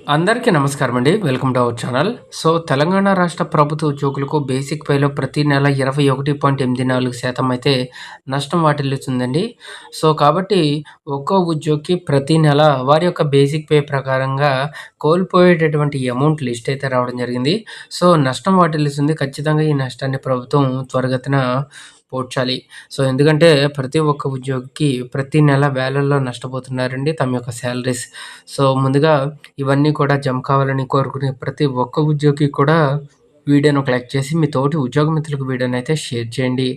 అందరికీ నమస్కారం అండి. Welcome to our channel. Telangana రాష్ట్ర ప్రభుత్వ ఉద్యోగులకు బేసిక్ పేలో ప్రతి నెల 21.84% అయితే నష్టం వాటిల్లుతుందండి. కాబట్టి ఒక్కో ఉద్యోగికి ప్రతి నెల వారి యొక్క బేసిక్ పే ప్రకారంగా కోల్పోయేటటువంటి అమౌంట్ లిస్ట్ అయితే రావడం జరిగింది. నష్టం వాటిల్లుతుంది. ఖచ్చితంగా ఈ నష్టాన్ని ప్రభుత్వం త్వరగతిన పూడ్చాలి. ఎందుకంటే ప్రతి ఒక్క ఉద్యోగికి ప్రతి నెల వేలల్లో నష్టపోతున్నారండి తమ యొక్క సాలరీస్. ముందుగా ఇవన్నీ కూడా జమ కావాలని కోరుకునే ప్రతి ఒక్క ఉద్యోగి కూడా వీడియోని ఒక లైక్ చేసి మీ తోటి ఉద్యోగ మిత్రులకు వీడియోని అయితే షేర్ చేయండి.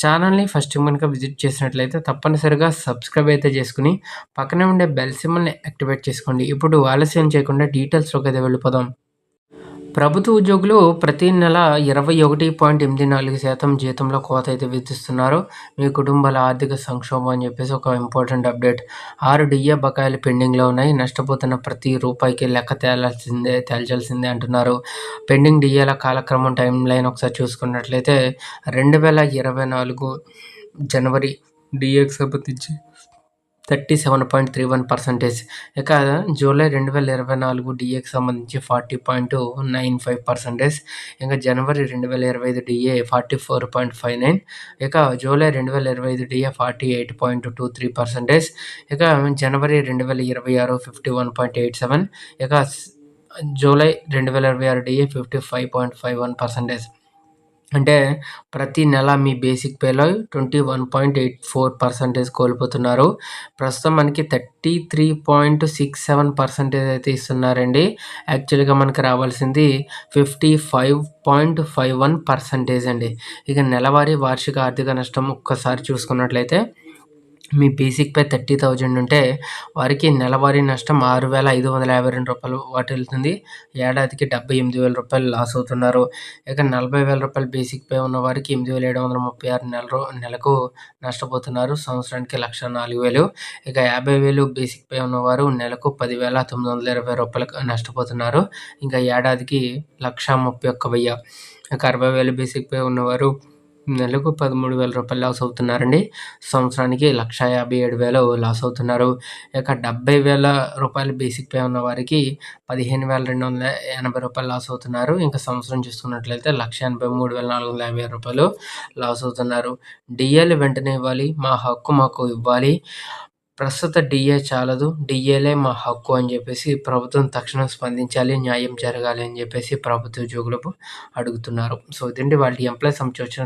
ఛానల్‌ని ఫస్ట్ టైం గనుక విజిట్ చేసినట్లయితే తప్పనిసరిగా సబ్స్క్రైబ్ అయితే చేసుకొని పక్కనే ఉండే బెల్ సింబల్‌ని యాక్టివేట్ చేసుకోండి. ఇప్పుడు ఆలస్యం చేయకుండా డీటెయిల్స్‌లోకి అయితే వెళ్ళిపోదాం. ప్రభుత్వ ఉద్యోగులు ప్రతి నెల 21.84% జీతంలో కోత అయితే విధిస్తున్నారు. మీ కుటుంబాల ఆర్థిక సంక్షోభం అని చెప్పేసి ఒక ఇంపార్టెంట్ అప్డేట్. 6 డిఏ బకాయిలు పెండింగ్‌లో ఉన్నాయి. నష్టపోతున్న ప్రతి రూపాయికి లెక్క తేల్చాల్సిందే అంటున్నారు. పెండింగ్ డిఏల కాలక్రమం టైమ్ లైన్ ఒకసారి చూసుకున్నట్లయితే 2024 జనవరి డిఏకి సంబంధించి 37.31%. ఇక జూలై 2024 డిఏకి సంబంధించి 40.95%. ఇంకా జనవరి 2025 డిఏ 44.59. ఇక జూలై 2025 డిఏ 48.23%. ఇక జనవరి 2026 51.87. ఇక జూలై 2026 డిఏ 55.51%. అంటే ప్రతి నెల మీ బేసిక్ పేలో 21.84% కోల్పోతున్నారు. ప్రస్తుతం మనకి 33.67% అయితే ఇస్తున్నారండి. యాక్చువల్‌గా మనకి రావాల్సింది 55.51% అండి. ఇక నెలవారీ వార్షిక ఆర్థిక నష్టం ఒక్కసారి చూసుకున్నట్లయితే మీ బేసిక్ పే 30,000 ఉంటే వారికి నెలవారీ నష్టం రూ. 6,552 వాటిల్లుతుంది. ఏడాదికి రూ. 78,000 లాస్ అవుతున్నారు. ఇక రూ. 40,000 బేసిక్ పే ఉన్న వారికి 8,736 నెలకు నష్టపోతున్నారు. సంవత్సరానికి 1,04,000. ఇక 50,000 బేసిక్ పే ఉన్నవారు నెలకు రూ. 10,920 నష్టపోతున్నారు. ఇంకా ఏడాదికి 1,31,000. ఇక 60,000 బేసిక్ పే ఉన్నవారు నెలకు రూ. 13,000 లాస్ అవుతున్నారండి. సంవత్సరానికి 1,57,000 లాస్ అవుతున్నారు. ఇక రూ. 70,000 బేసిక్ పే ఉన్న వారికి రూ. 15,280 లాస్ అవుతున్నారు. ఇంకా సంవత్సరం చూసుకున్నట్లయితే రూ. 1,83,450 లాస్ అవుతున్నారు. డిఏలు వెంటనే ఇవ్వాలి. మా హక్కు మాకు ఇవ్వాలి. ప్రస్తుత డిఏ చాలదు. డిఏలే మా హక్కు అని చెప్పేసి ప్రభుత్వం తక్షణం స్పందించాలి. న్యాయం జరగాలి అని చెప్పేసి ప్రభుత్వ ఉద్యోగులు అడుగుతున్నారు. ఇదండి వాళ్ళ ఎంప్లాయీస్ సంబంధించి వచ్చిన